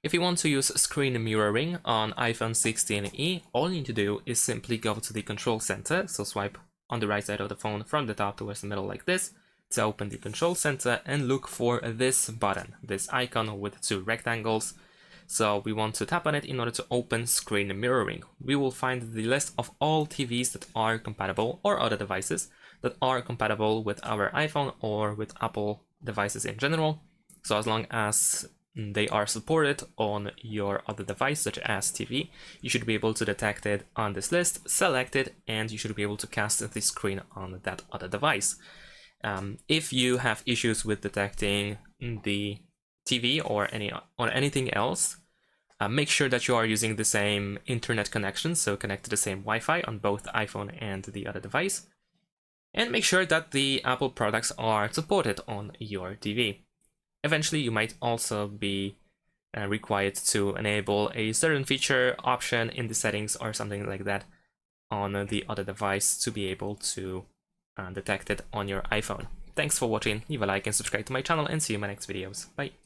If you want to use screen mirroring on iPhone 16e, all you need to do is simply go to the control center, so swipe on the right side of the phone from the top towards the middle like this, to open the control center and look for this button, this icon with two rectangles. So we want to tap on it in order to open screen mirroring. We will find the list of all TVs that are compatible, or other devices that are compatible with our iPhone or with Apple devices in general. So as long as they are supported on your other device, such as TV, you should be able to detect it on this list, select it, and you should be able to cast the screen on that other device. If you have issues with detecting the TV or anything else, make sure that you are using the same internet connection, so connect to the same Wi-Fi on both the iPhone and the other device, and make sure that the Apple products are supported on your TV. Eventually, you might also be required to enable a certain feature option in the settings or something like that on the other device to be able to detect it on your iPhone. Thanks for watching, leave a like and subscribe to my channel, and see you in my next videos. Bye!